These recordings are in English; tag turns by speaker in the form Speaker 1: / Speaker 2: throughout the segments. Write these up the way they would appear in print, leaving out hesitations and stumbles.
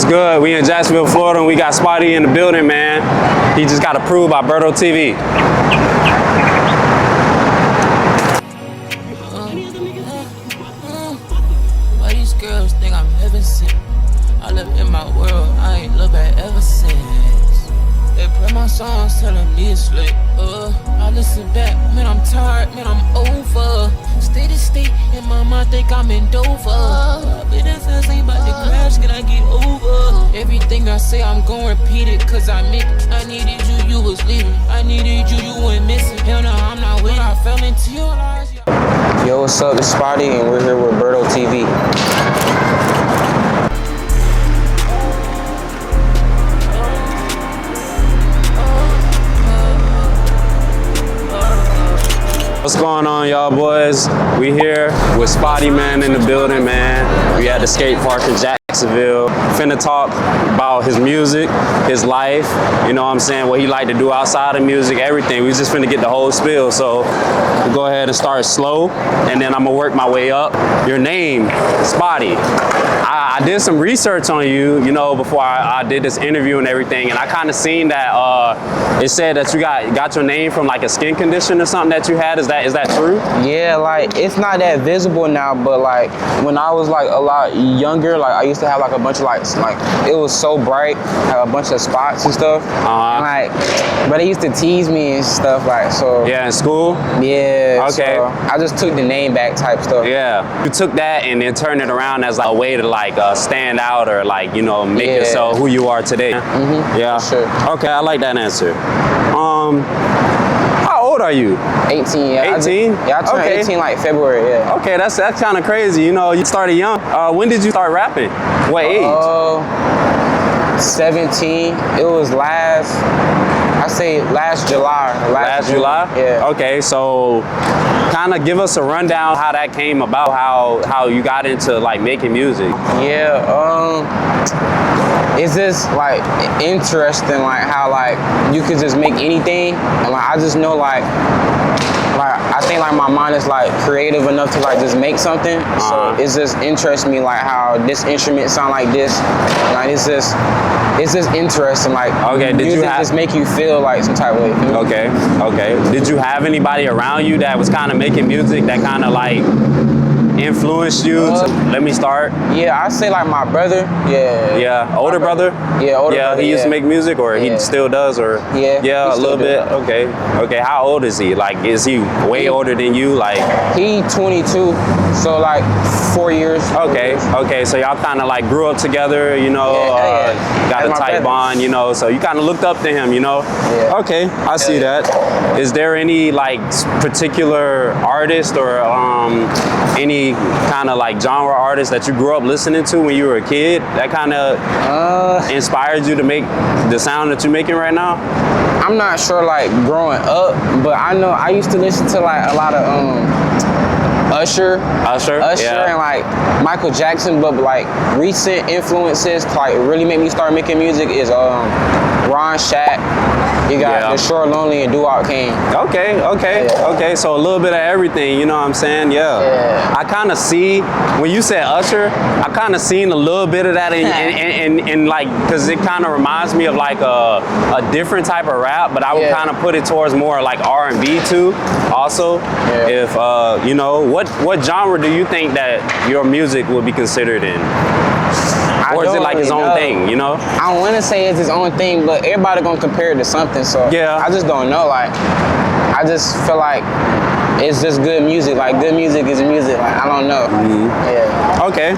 Speaker 1: good? We in Jacksonville, Florida, and we got Spotie in the building, man. He just got approved by Berto TV.
Speaker 2: Why these girls think I'm heaven sent? I live in my world, I ain't looked back ever since. They play my songs, telling me it's late. I listen back, man, I'm tired, man, I'm over. State to state, in my mind, think I'm in Dover. But if I ain't about to crash, can I get over? Everything I say, I'm gon' repeat it, cause I meant it. I needed you, you was leaving. I needed you, you went missing. Hell no, I'm not waiting. I fell into your eyes.
Speaker 3: Yo, what's up? It's Spotie, and we're here with Berto TV.
Speaker 1: What's going on, y'all boys? We here with Spotie, man, in the building, man. We at the skate park in Jacksonville. Finna talk about his music, his life, you know what I'm saying, what he like to do outside of music, everything. We just finna get the whole spiel. So we'll go ahead and start slow, and then I'm gonna work my way up. Your name, Spotie. I did some research on you, you know, before I did this interview and everything, and I kind of seen that it said that you got your name from like a skin condition or something that you had. Is that true?
Speaker 3: Yeah, like it's not that visible now, but like when I was like a lot younger, like I used to have like a bunch of like it was so bright, like a bunch of spots and stuff. And like, but they used to tease me and stuff, like, so.
Speaker 1: Yeah, in school?
Speaker 3: Yeah.
Speaker 1: Okay.
Speaker 3: So I just took the name back type stuff.
Speaker 1: Yeah. You took that and then turned it around as like a way to like stand out or like, you know, make yourself who you are today.
Speaker 3: Mm-hmm.
Speaker 1: Yeah.
Speaker 3: For sure.
Speaker 1: Okay, I like that answer. How old are you?
Speaker 3: 18. Yeah,
Speaker 1: 18?
Speaker 3: I turned 18 like February. Yeah.
Speaker 1: Okay, that's kind of crazy. You know, you started young. When did you start rapping? What age?
Speaker 3: 17. It was last July.
Speaker 1: Last July?
Speaker 3: Yeah.
Speaker 1: Okay, so kind of give us a rundown how that came about, how you got into like making music.
Speaker 3: Yeah, it's just like interesting, like how like you could just make anything, and like I just know like I think like my mind is like creative enough to like just make something. So it just interests me like how this instrument sound like this. Like it's just interesting. Like music just make you feel like some type of way.
Speaker 1: Okay. Did you have anybody around you that was kind of making music that kind of like influenced you to let me start?
Speaker 3: Yeah, I say like my brother.
Speaker 1: Yeah, older brother?
Speaker 3: Yeah, older brother.
Speaker 1: He used to make music, or he still does, or? Yeah, a little bit. Okay, how old is he? Like, is he way older than you? Like,
Speaker 3: he 22, so like 4 years.
Speaker 1: Okay, so y'all kind of like grew up together, you know, got a tight bond, you know, so you kind of looked up to him, you know?
Speaker 3: Yeah.
Speaker 1: Okay, I see that. Is there any like particular artist or any kind of like genre artist that you grew up listening to when you were a kid that kind of inspired you to make the sound that you're making right now?
Speaker 3: I'm not sure like growing up, but I know I used to listen to like a lot of Usher, and like Michael Jackson, but like recent influences to like really make me start making music is Ron Shack. You got The Short, Lonely, and Doo-Wop King.
Speaker 1: Okay. So a little bit of everything, you know what I'm saying? Yeah. I kind of see, when you said Usher, I kind of seen a little bit of that in like, because it kind of reminds me of like a different type of rap, but I would kind of put it towards more like R&B too, also. If, you know, what genre do you think that your music would be considered in? Or is it like his own thing, you know?
Speaker 3: I don't want to say it's his own thing, but everybody gonna compare it to something, so I just don't know. Like, I just feel like it's just good music. Like, good music is music. Like, I don't know.
Speaker 1: Okay.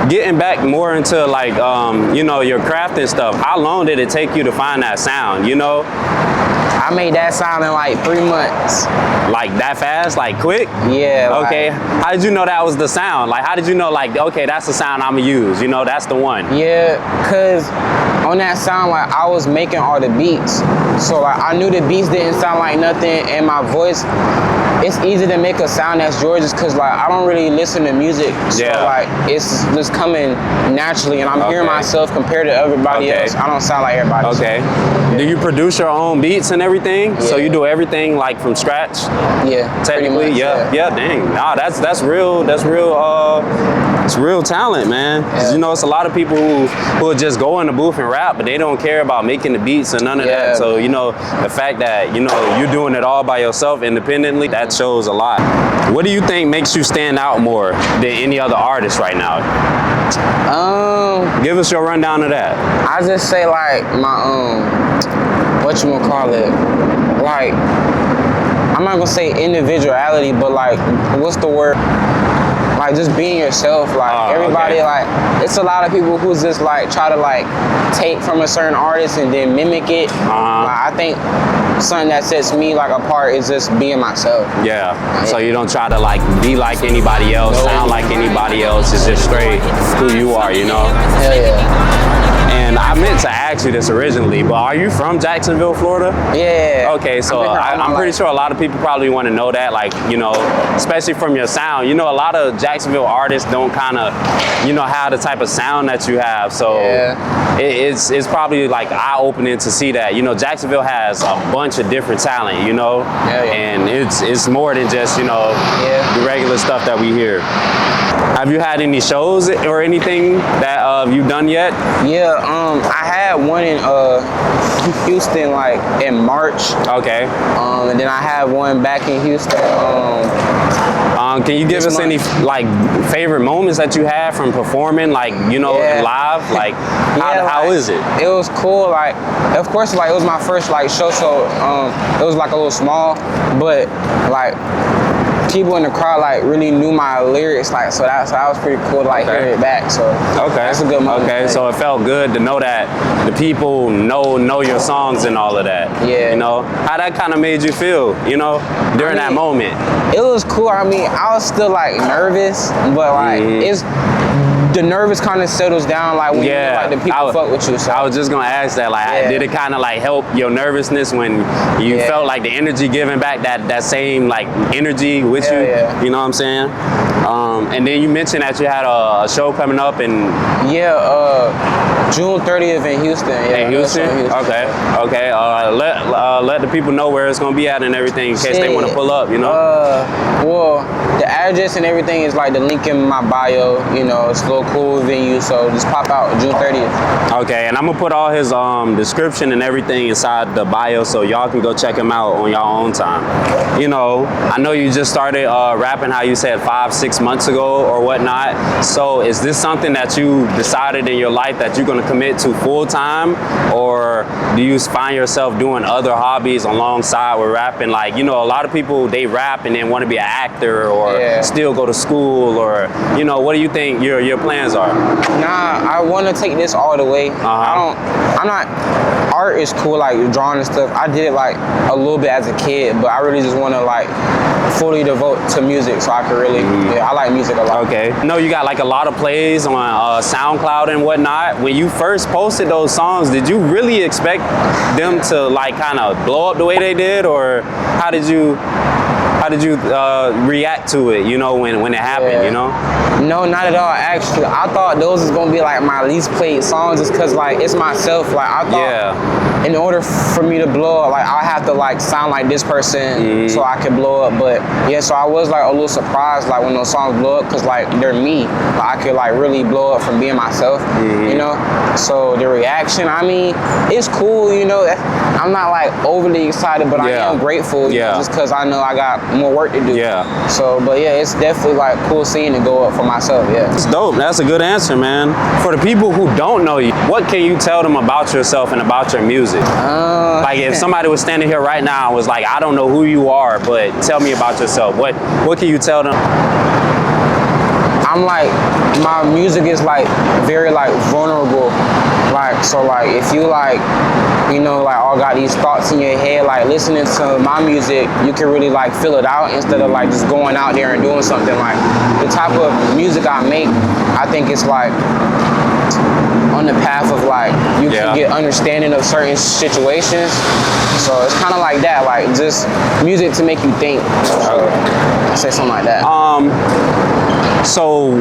Speaker 1: Getting back more into like, you know, your craft and stuff, how long did it take you to find that sound, you know?
Speaker 3: I made that sound in like 3 months.
Speaker 1: Like that fast? Like quick?
Speaker 3: Yeah.
Speaker 1: Okay. How did you know that was the sound? Like, how did you know, like, okay, that's the sound I'm gonna use, you know, that's the one?
Speaker 3: Yeah, cause on that sound, like, I was making all the beats. So like, I knew the beats didn't sound like nothing, and my voice, it's easy to make a sound that's yours just cause like, I don't really listen to music. So like, it's just coming naturally, and I'm hearing myself compared to everybody else. I don't sound like everybody.
Speaker 1: Okay. Do you produce your own beats and everything? So you do everything like from scratch?
Speaker 3: Yeah.
Speaker 1: Technically,
Speaker 3: much,
Speaker 1: yeah. Dang. Nah, that's real. It's real talent, man. 'Cause, you know, it's a lot of people who will just go in the booth and rap, but they don't care about making the beats and none of that. So, you know, the fact that, you know, you're doing it all by yourself independently, that shows a lot. What do you think makes you stand out more than any other artist right now? Give us your rundown of that.
Speaker 3: I just say like my whatchamacallit, like, I'm not gonna say individuality, but like, what's the word? Like just being yourself. Like everybody, like it's a lot of people who just like try to like take from a certain artist and then mimic it. Like, I think something that sets me like apart is just being myself.
Speaker 1: Yeah. So you don't try to like be like anybody else, sound like anybody else. It's just straight who you are, you know?
Speaker 3: Hell yeah.
Speaker 1: And I meant to ask you this originally, but are you from Jacksonville, Florida?
Speaker 3: Yeah.
Speaker 1: Okay, so I'm pretty sure a lot of people probably want to know that, like, you know, especially from your sound. You know, a lot of Jacksonville artists don't kind of, you know, have the type of sound that you have. So it's probably like eye-opening to see that. You know, Jacksonville has a bunch of different talent, you know, and it's more than just, you know, the regular stuff that we hear. Have you had any shows or anything that you've done yet?
Speaker 3: Yeah, I had one in Houston like in March.
Speaker 1: Okay.
Speaker 3: And then I had one back in Houston.
Speaker 1: Can you give us any like favorite moments that you had from performing, like, you know, live? Like, how is it?
Speaker 3: It was cool. Like, of course, like it was my first like show, so it was like a little small, but like people in the crowd like really knew my lyrics, like so that was pretty cool to like hear it back. So that's a good moment.
Speaker 1: Okay, so it felt good to know that the people know your songs and all of that.
Speaker 3: Yeah.
Speaker 1: You know, how that kind of made you feel, you know, during that moment?
Speaker 3: It was cool. I mean, I was still like nervous, but like it's the nervous kind of settles down like when you know, like the people fuck with you. So
Speaker 1: I was just gonna ask that, like, did it kind of like help your nervousness when you felt like the energy giving back that same like energy with you? You know what I'm saying? And then you mentioned that you had a show coming up in
Speaker 3: June 30th in Houston.
Speaker 1: In Houston? Okay. Let the people know where it's gonna be at and everything in case they want to pull up, you know?
Speaker 3: Well, the address and everything is like the link in my bio. You know, it's a little cool venue, so just pop out June 30th.
Speaker 1: Okay, and I'm gonna put all his description and everything inside the bio so y'all can go check him out on y'all own time. You know, I know you just started rapping, how you said 5-6 months ago or whatnot. So is this something that you decided in your life that you're gonna commit to full time, or do you find yourself doing other hobbies alongside with rapping? Like, you know, a lot of people, they rap and then want to be an actor or still go to school, or, you know, what do you think your plans are?
Speaker 3: Nah, I want to take this all the way. Art is cool, like drawing and stuff. I did it like a little bit as a kid, but I really just want to like fully devote to music so I can really, I like music a lot.
Speaker 1: Okay. I know you got like a lot of plays on SoundCloud and whatnot. When you first posted those songs, did you really expect them to like kind of blow up the way they did, or how did you react to it, you know, when it happened, you know?
Speaker 3: No, not at all, actually. I thought those was gonna be like my least played songs just cause like it's myself. Like I thought in order for me to blow up, like I have to like sound like this person so I can blow up. But yeah, so I was like a little surprised like when those songs blow up, cause like they're me. Like, I could like really blow up from being myself, you know? So the reaction, I mean, it's cool, you know. I'm not like overly excited, but I am grateful, you know, just cause I know I got more work to do. So, but yeah, it's definitely like cool seeing it go up for myself.
Speaker 1: It's dope. That's a good answer, man. For the people who don't know you, what can you tell them about yourself and about your music? Like if somebody was standing here right now and was like, I don't know who you are, but tell me about yourself. What can you tell them?
Speaker 3: I'm like, my music is like very like vulnerable. Like, so like if you like, you know, like all got these thoughts in your head, like listening to my music, you can really like feel it out instead of like just going out there and doing something. Like the type of music I make, I think it's like on the path of like you can get understanding of certain situations. So it's kind of like that, like just music to make you think. So I say something like that.
Speaker 1: So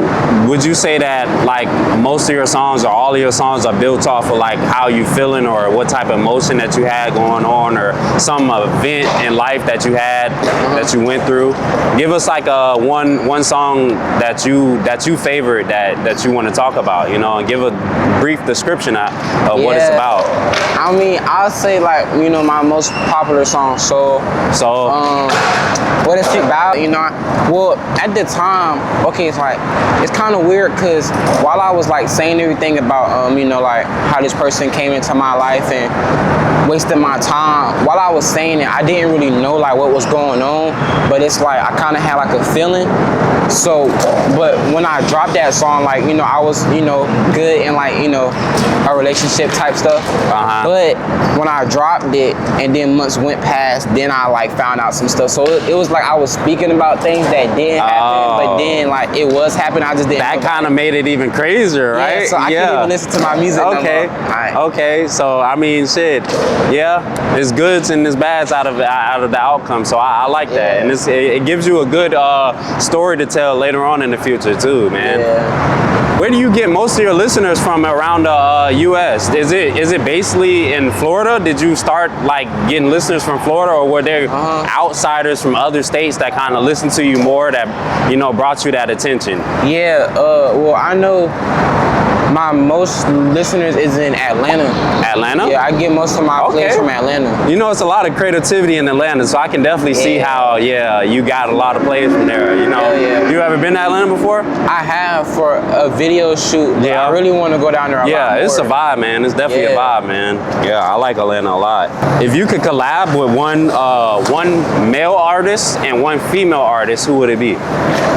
Speaker 1: would you say that like most of your songs or all of your songs are built off of like how you feeling or what type of emotion that you had going on or some event in life that you had that you went through? Give us like one song that you favorite that you want to talk about, you know, and give a brief description of what it's about.
Speaker 3: I mean, I'll say like, you know, my most popular song, So what it's about, you know, well, at the time, okay, it's like, it's kind of weird because while I was like saying everything about, you know, like how this person came into my life and wasted my time, while I was saying it, I didn't really know like what was going on, but it's like, I kind of had like a feeling. So, but when I dropped that song, like, you know, I was, you know, good in like, you know, a relationship type stuff. But when I dropped it and then months went past, then I like found out some stuff. So it was like I was speaking about things that didn't happen, but then like it was happening. I just didn't. That
Speaker 1: kind of made it even crazier, right?
Speaker 3: Yeah, so I can't even listen to my music
Speaker 1: okay.
Speaker 3: no more. Right.
Speaker 1: Okay. So I mean, shit. Yeah, it's goods and it's bads out of the outcome. So I like that, and it gives you a good story to tell later on in the future too, man.
Speaker 3: Yeah.
Speaker 1: Where do you get most of your listeners from around the U.S.? Is it basically in Florida? Did you start like getting listeners from Florida, or were there outsiders from other states that kind of listened to you more, that, you know, brought you that attention?
Speaker 3: Yeah. Well, I know my most listeners is in Atlanta.
Speaker 1: Atlanta?
Speaker 3: Yeah, I get most of my plays from Atlanta.
Speaker 1: You know, it's a lot of creativity in Atlanta, so I can definitely see how, you got a lot of plays from there, you know. You ever been to Atlanta before?
Speaker 3: I have, for a video shoot, but I really want to go down there a lot more.
Speaker 1: It's a vibe, man. It's definitely a vibe, man. Yeah, I like Atlanta a lot. If you could collab with one male artist and one female artist, who would it be?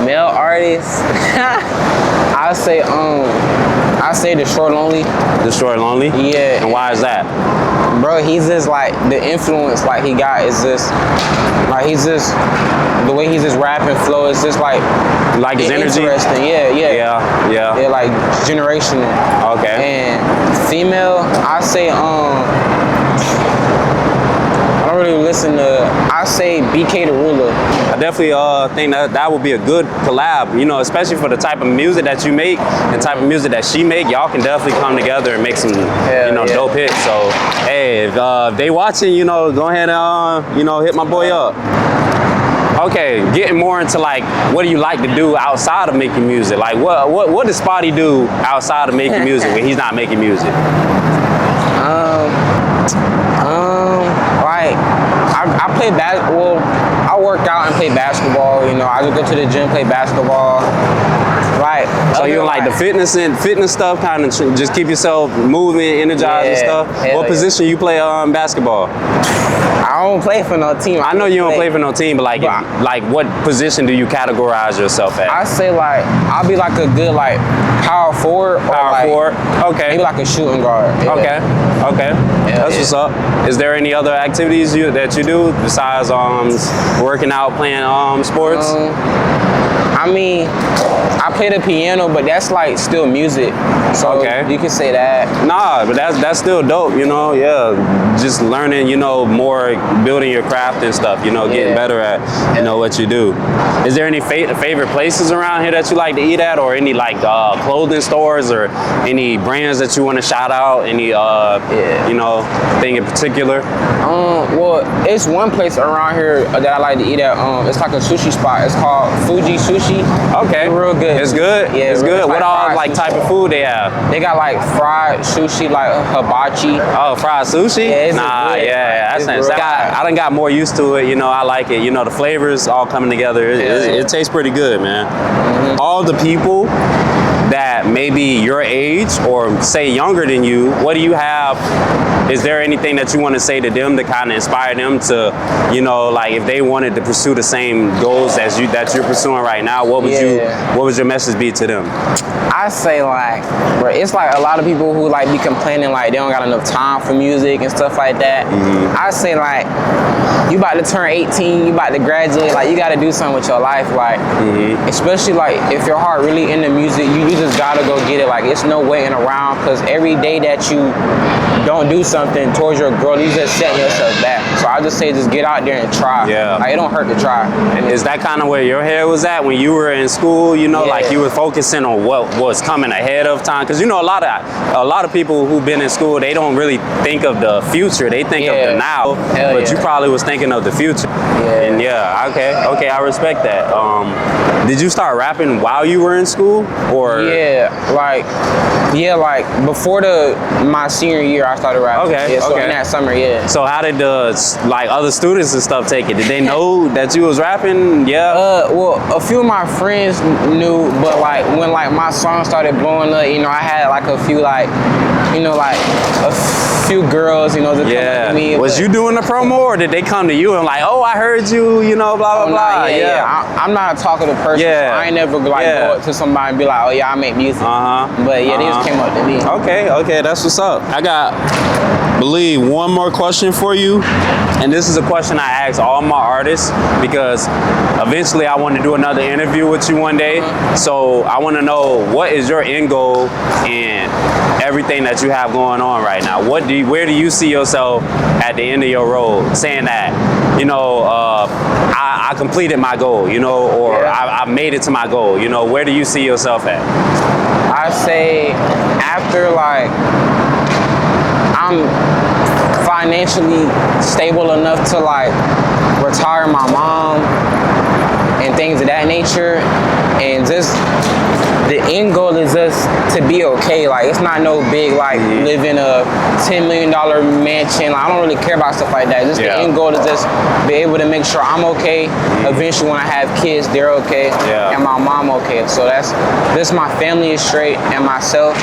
Speaker 3: Male artist? I say The Short Lonely.
Speaker 1: The Short Lonely?
Speaker 3: Yeah.
Speaker 1: And why is that?
Speaker 3: Bro, he's just like, the influence like he got is just, like the way he's just rapping flow is just like
Speaker 1: his energy?
Speaker 3: Interesting, yeah, like generational.
Speaker 1: Okay.
Speaker 3: And female, I say, I don't really listen to, I say BK the Ruler.
Speaker 1: I definitely think that would be a good collab, you know, especially for the type of music that you make and type of music that she make. Y'all can definitely come together and make some, dope hits. So, hey, if they watching, you know, go ahead and, hit my boy up. Okay, getting more into like, what do you like to do outside of making music? Like, what does Spotie do outside of making music when he's not making music?
Speaker 3: Like, I play basketball. I work out and play basketball. You know, I just go to the gym, play basketball. Right.
Speaker 1: So you like the fitness stuff, kind of just keep yourself moving, energized and stuff. What position you play on basketball?
Speaker 3: I don't play for no team.
Speaker 1: I know you don't play for no team, but like what position do you categorize yourself at?
Speaker 3: I say like I'll be like a good like power forward.
Speaker 1: Power forward. Okay.
Speaker 3: Maybe like a shooting guard.
Speaker 1: Okay. That's what's up. Is there any other activities that you do besides working out, playing sports?
Speaker 3: I mean, I play the piano, but that's like still music. So you can say that.
Speaker 1: Nah, but that's still dope, you know. Yeah, just learning, you know, more, building your craft and stuff. You know, getting better at, what you do. Is there any favorite places around here that you like to eat at, or any like clothing stores, or any brands that you want to shout out? Any thing in particular?
Speaker 3: Well, it's one place around here that I like to eat at. It's like a sushi spot. It's called Fuji Sushi.
Speaker 1: Okay.
Speaker 3: It's real good.
Speaker 1: It's good?
Speaker 3: Yeah,
Speaker 1: it's good. What all
Speaker 3: like
Speaker 1: type of food they have?
Speaker 3: They got like fried sushi, like hibachi.
Speaker 1: Oh, fried sushi?
Speaker 3: Yeah,
Speaker 1: that's nice. I done got more used to it, you know, I like it. You know, the flavors all coming together. It tastes pretty good, man. Mm-hmm. All the people that maybe your age or say younger than you, what do you have? Is there anything that you want to say to them to kind of inspire them to, like if they wanted to pursue the same goals as that you're pursuing right now, what would your message be to them?
Speaker 3: I say like, bro, it's like a lot of people who like be complaining like they don't got enough time for music and stuff like that. Mm-hmm. I say like, you about to turn 18, you about to graduate, like you got to do something with your life, like especially like if your heart really into music, you just gotta go get it. Like it's no waiting around, because every day that you don't do something towards your goal, you just setting yourself back. So I just say just get out there and try.
Speaker 1: Yeah.
Speaker 3: Like, it don't hurt to try.
Speaker 1: And is that kind of where your head was at when you were in school? You know,
Speaker 3: Yeah.
Speaker 1: like you were focusing on what was coming ahead of time. Because you know, a lot of people who've been in school, they don't really think of the future. They think of the now.
Speaker 3: Hell
Speaker 1: but
Speaker 3: yeah.
Speaker 1: you probably was thinking of the future.
Speaker 3: Yeah.
Speaker 1: And okay, I respect that. Did you start rapping while you were in school, or?
Speaker 3: Like before my senior year, I started rapping.
Speaker 1: Okay,
Speaker 3: Yeah, so
Speaker 1: okay.
Speaker 3: in that summer, yeah.
Speaker 1: So how did the other students and stuff take it? Did they know that you was rapping? Yeah.
Speaker 3: Well, a few of my friends knew, but like when like my song started blowing up, you know, I had like a few like a few girls, you know, that come up to me.
Speaker 1: Was you doing the promo, or did they come to you and like, oh, I heard you, you know, blah blah blah?
Speaker 3: I'm not a talkative person.
Speaker 1: Yeah.
Speaker 3: So I ain't never like go up to somebody and be like, oh yeah, I make music. But yeah, they just came up to me.
Speaker 1: Okay, that's what's up. I believe one more question for you, and this is a question I ask all my artists because eventually I want to do another interview with you one day. So I want to know, what is your end goal in everything that you have going on right now? Where do you see yourself at the end of your road, saying that, you know, I completed my goal, you know, or I made it to my goal, you know? Where do you see yourself at?
Speaker 3: I say after like I'm financially stable enough to like retire my mom and things of that nature, and just the end goal is just to be okay. Like, it's not no big like live in a $10 million mansion. Like, I don't really care about stuff like that. Just the end goal is just be able to make sure I'm okay. Eventually when I have kids, they're okay, and my mom okay. So that's my family is straight and myself.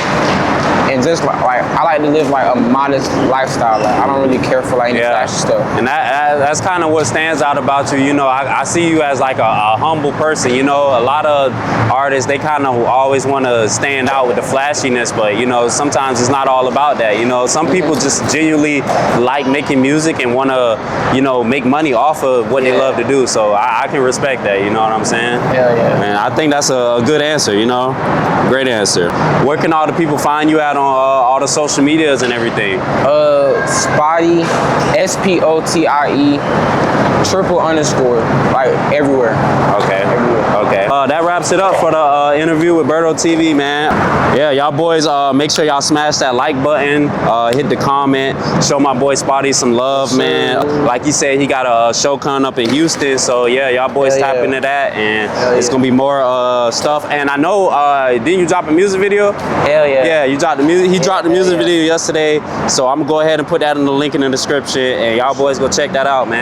Speaker 3: And just like I like to live like a modest lifestyle. Like, I don't really care for like any flashy stuff.
Speaker 1: And that's kind of what stands out about you. You know, I see you as like a humble person. You know, a lot of artists, they kind of always want to stand out with the flashiness, but you know, sometimes it's not all about that. You know, some people just genuinely like making music and want to, you know, make money off of what they love to do. So I can respect that. You know what I'm saying?
Speaker 3: Hell yeah.
Speaker 1: And I think that's a good answer. You know, great answer. Where can all the people find you at on all the social medias and everything?
Speaker 3: Spotie, SPOTIE _, like everywhere.
Speaker 1: Okay. That wraps it up for the interview with Berto TV, man. Yeah, y'all boys, make sure y'all smash that like button, hit the comment, show my boy Spotie some love, man. Like he said, he got a show coming up in Houston, so yeah, y'all boys tap into that, and it's gonna be more stuff. And I know, didn't you drop a music video?
Speaker 3: Hell yeah.
Speaker 1: Yeah, you dropped the music. He dropped the music video yesterday, so I'm gonna go ahead and put that in the link in the description, and y'all boys go check that out, man.